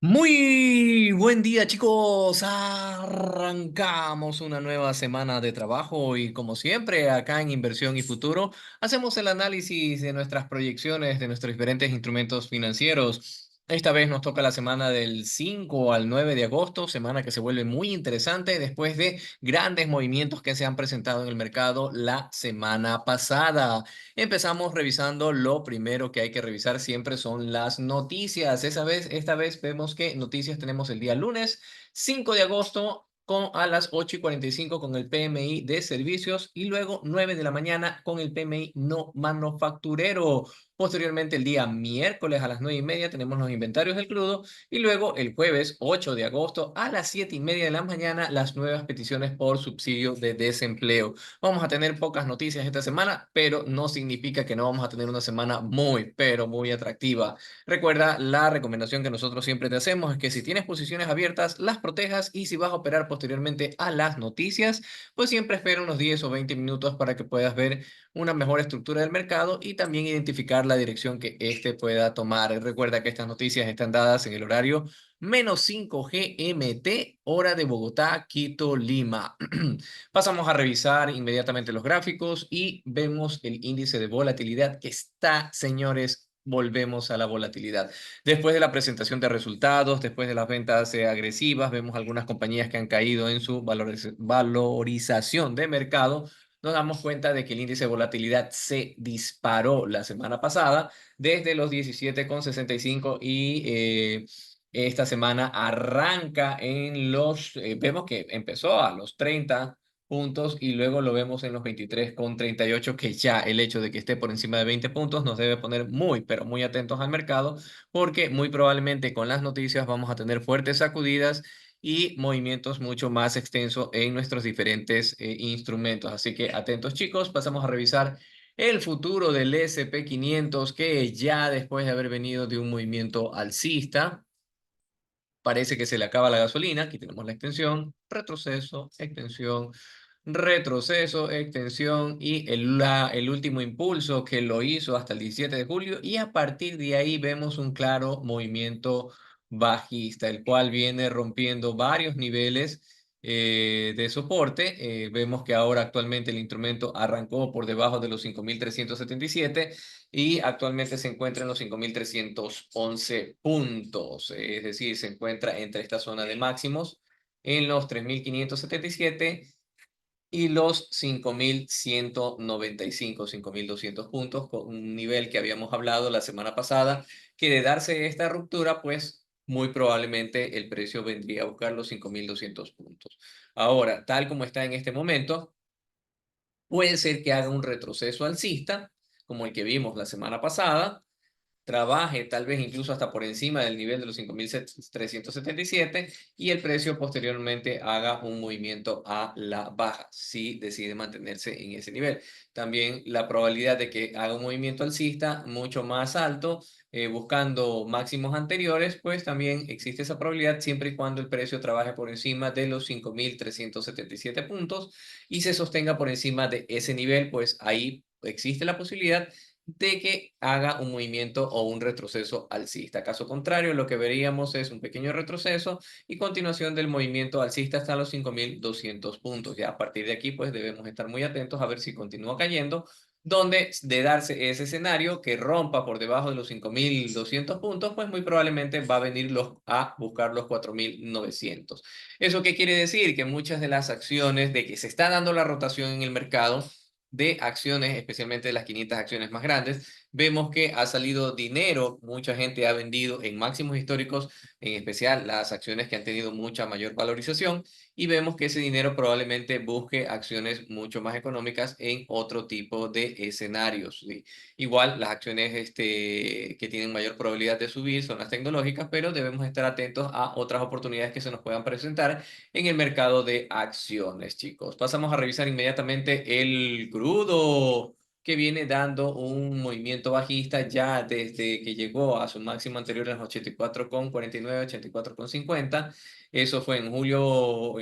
Muy buen día, chicos. Arrancamos una nueva semana de trabajo y como siempre, acá en Inversión y Futuro, hacemos el análisis de nuestras proyecciones de nuestros diferentes instrumentos financieros. Esta vez nos toca la semana del 5 al 9 de agosto, semana que se vuelve muy interesante después de grandes movimientos que se han presentado en el mercado la semana pasada. Empezamos revisando lo primero que hay que revisar siempre son las noticias. Esta vez vemos que noticias tenemos el día lunes 5 de agosto a las 8:45 con el PMI de servicios y luego 9 de la mañana con el PMI no manufacturero. Posteriormente, el día miércoles a las 9:30 tenemos los inventarios del crudo y luego el jueves 8 de agosto a las 7:30 de la mañana las nuevas peticiones por subsidio de desempleo. Vamos a tener pocas noticias esta semana, pero no significa que no vamos a tener una semana muy, pero muy atractiva. Recuerda, la recomendación que nosotros siempre te hacemos es que si tienes posiciones abiertas, las protejas y si vas a operar posteriormente a las noticias, pues siempre espera unos 10 o 20 minutos para que puedas ver una mejor estructura del mercado y también identificar la dirección que éste pueda tomar. Recuerda que estas noticias están dadas en el horario -5 GMT, hora de Bogotá, Quito, Lima. Pasamos a revisar inmediatamente los gráficos y vemos el índice de volatilidad que está, señores. Volvemos a la volatilidad. Después de la presentación de resultados, después de las ventas agresivas, vemos algunas compañías que han caído en su valorización de mercado. Nos damos cuenta de que el índice de volatilidad se disparó la semana pasada desde los 17,65 y esta semana arranca en vemos que empezó a los 30 puntos y luego lo vemos en los 23,38, que ya el hecho de que esté por encima de 20 puntos nos debe poner muy, pero muy atentos al mercado, porque muy probablemente con las noticias vamos a tener fuertes sacudidas y movimientos mucho más extensos en nuestros diferentes instrumentos. Así que atentos, chicos, pasamos a revisar el futuro del S&P 500, que ya después de haber venido de un movimiento alcista, parece que se le acaba la gasolina. Aquí tenemos la extensión, retroceso, extensión y el último impulso que lo hizo hasta el 17 de julio. Y a partir de ahí vemos un claro movimiento bajista, el cual viene rompiendo varios niveles de soporte. Vemos que ahora actualmente el instrumento arrancó por debajo de los 5.377 y actualmente se encuentra en los 5.311 puntos, es decir, se encuentra entre esta zona de máximos en los 3.577 y los 5.195, 5.200 puntos, con un nivel que habíamos hablado la semana pasada, que de darse esta ruptura, pues muy probablemente el precio vendría a buscar los 5.200 puntos. Ahora, tal como está en este momento, puede ser que haga un retroceso alcista, como el que vimos la semana pasada, trabaje tal vez incluso hasta por encima del nivel de los 5.377 y el precio posteriormente haga un movimiento a la baja si decide mantenerse en ese nivel. También la probabilidad de que haga un movimiento alcista mucho más alto, buscando máximos anteriores, pues también existe esa probabilidad siempre y cuando el precio trabaje por encima de los 5.377 puntos y se sostenga por encima de ese nivel, pues ahí existe la posibilidad de que haga un movimiento o un retroceso alcista. Caso contrario, lo que veríamos es un pequeño retroceso y continuación del movimiento alcista hasta los 5.200 puntos. Ya a partir de aquí, pues debemos estar muy atentos a ver si continúa cayendo, donde de darse ese escenario que rompa por debajo de los 5.200 puntos, pues muy probablemente va a venir a buscar los 4.900. ¿Eso qué quiere decir? Que muchas de las acciones de que se está dando la rotación en el mercado de acciones, especialmente de las 500 acciones más grandes, vemos que ha salido dinero, mucha gente ha vendido en máximos históricos, en especial las acciones que han tenido mucha mayor valorización, y vemos que ese dinero probablemente busque acciones mucho más económicas en otro tipo de escenarios. ¿Sí? Igual las acciones que tienen mayor probabilidad de subir son las tecnológicas, pero debemos estar atentos a otras oportunidades que se nos puedan presentar en el mercado de acciones, chicos. Pasamos a revisar inmediatamente el crudo, que viene dando un movimiento bajista ya desde que llegó a su máximo anterior en los 84,49, 84,50. Eso fue en julio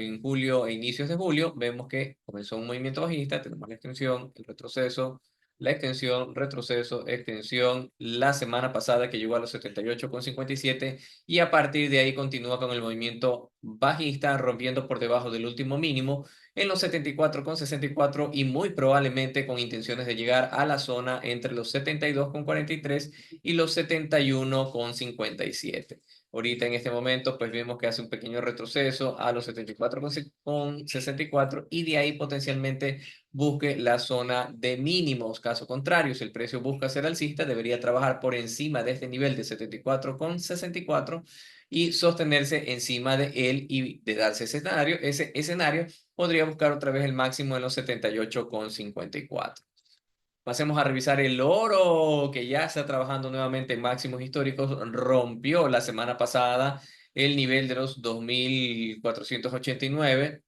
e inicios de julio. Vemos que comenzó un movimiento bajista, tenemos la extensión, el retroceso, la extensión, retroceso, extensión la semana pasada que llegó a los 78,57 y a partir de ahí continúa con el movimiento bajista rompiendo por debajo del último mínimo en los 74,64 y muy probablemente con intenciones de llegar a la zona entre los 72,43 y los 71,57. Ahorita en este momento pues vemos que hace un pequeño retroceso a los 74,64 y de ahí potencialmente busque la zona de mínimos. Caso contrario, si el precio busca ser alcista, debería trabajar por encima de este nivel de 74,64 y sostenerse encima de él y de darse ese escenario, podría buscar otra vez el máximo en los 78,54. Pasemos a revisar el oro, que ya está trabajando nuevamente en máximos históricos. Rompió la semana pasada el nivel de los 2.489.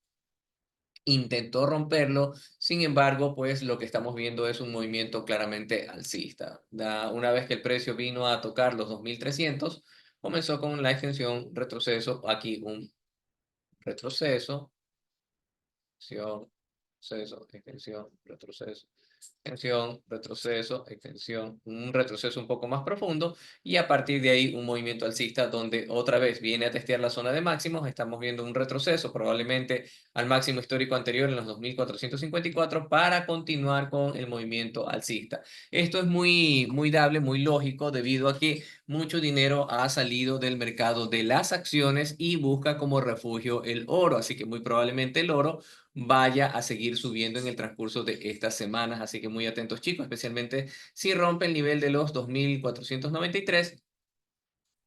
Intentó romperlo, sin embargo, pues lo que estamos viendo es un movimiento claramente alcista. Una vez que el precio vino a tocar los 2.300, comenzó con la extensión, retroceso, aquí un retroceso, extensión, retroceso, extensión, retroceso, extensión, retroceso, extensión, un retroceso un poco más profundo y a partir de ahí un movimiento alcista donde otra vez viene a testear la zona de máximos. Estamos viendo un retroceso probablemente al máximo histórico anterior en los 2.454 para continuar con el movimiento alcista. Esto es muy dable, muy lógico debido a que mucho dinero ha salido del mercado de las acciones y busca como refugio el oro, así que muy probablemente el oro vaya a seguir subiendo en el transcurso de estas semanas. Así que muy atentos chicos, especialmente si rompe el nivel de los 2.493,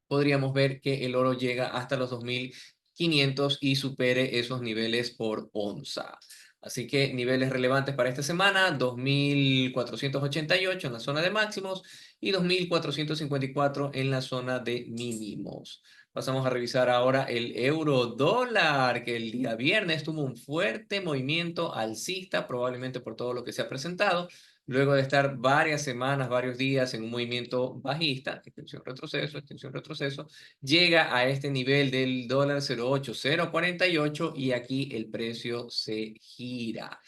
podríamos ver que el oro llega hasta los 2.500 y supere esos niveles por onza. Así que niveles relevantes para esta semana, 2.488 en la zona de máximos y 2.454 en la zona de mínimos. Pasamos a revisar ahora el euro dólar, que el día viernes tuvo un fuerte movimiento alcista, probablemente por todo lo que se ha presentado. Luego de estar varias semanas, varios días en un movimiento bajista, extensión, retroceso, llega a este nivel del dólar 0.8048 y aquí el precio se gira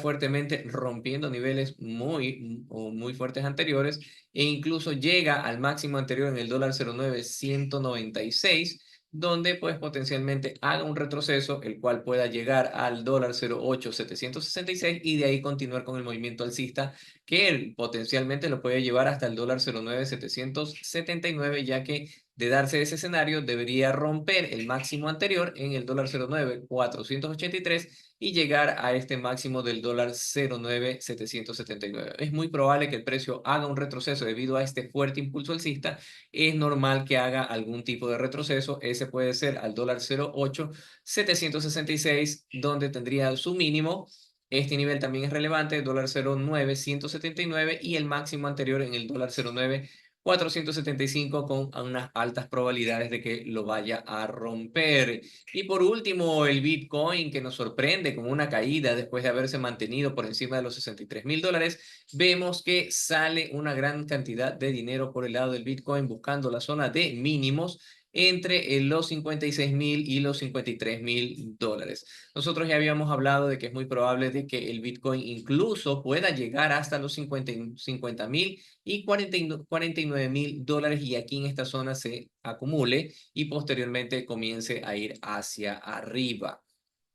fuertemente rompiendo niveles muy fuertes anteriores e incluso llega al máximo anterior en el dólar 0.9196 donde pues potencialmente haga un retroceso, el cual pueda llegar al dólar 0.8766 y de ahí continuar con el movimiento alcista, que él potencialmente lo puede llevar hasta el dólar 0.9779, ya que de darse ese escenario debería romper el máximo anterior en el dólar 0.9483 y llegar a este máximo del dólar 0.9779. Es muy probable que el precio haga un retroceso debido a este fuerte impulso alcista. Es normal que haga algún tipo de retroceso. Ese puede ser al dólar 0.8766, donde tendría su mínimo. Este nivel también es relevante, dólar 0.9179 y el máximo anterior en el dólar 0.9475 con unas altas probabilidades de que lo vaya a romper. Y por último, el Bitcoin que nos sorprende con una caída después de haberse mantenido por encima de los $63.000. Vemos que sale una gran cantidad de dinero por el lado del Bitcoin buscando la zona de mínimos entre los 56.000 y los $53.000. Nosotros ya habíamos hablado de que es muy probable de que el Bitcoin incluso pueda llegar hasta los 50.000 y $49.000 y aquí en esta zona se acumule y posteriormente comience a ir hacia arriba.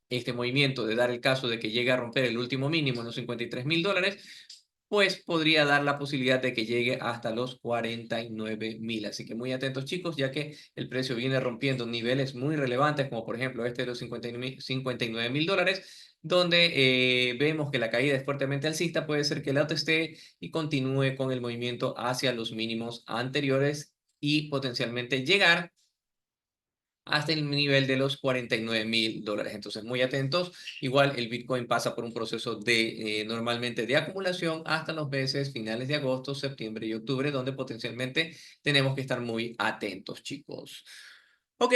Este movimiento de dar el caso de que llegue a romper el último mínimo en los $53.000, pues podría dar la posibilidad de que llegue hasta los 49.000. Así que muy atentos chicos, ya que el precio viene rompiendo niveles muy relevantes, como por ejemplo este de los $59.000, donde vemos que la caída es fuertemente alcista. Puede ser que el auto esté y continúe con el movimiento hacia los mínimos anteriores y potencialmente llegar hasta el nivel de los $49.000. Entonces, muy atentos. Igual el Bitcoin pasa por un proceso de normalmente de acumulación hasta los meses finales de agosto, septiembre y octubre, donde potencialmente tenemos que estar muy atentos, chicos. Ok,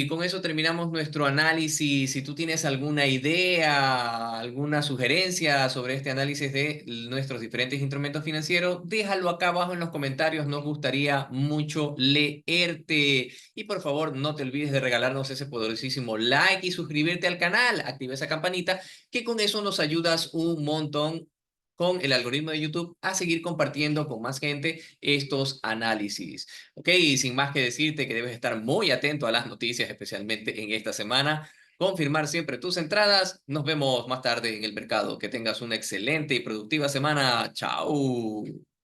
con eso terminamos nuestro análisis. Si tú tienes alguna idea, alguna sugerencia sobre este análisis de nuestros diferentes instrumentos financieros, déjalo acá abajo en los comentarios. Nos gustaría mucho leerte. Y por favor, no te olvides de regalarnos ese poderosísimo like y suscribirte al canal. Activa esa campanita, que con eso nos ayudas un montón. con el algoritmo de YouTube a seguir compartiendo con más gente estos análisis. Ok, y sin más que decirte que debes estar muy atento a las noticias, especialmente en esta semana. Confirmar siempre tus entradas. Nos vemos más tarde en el mercado. Que tengas una excelente y productiva semana. Chao.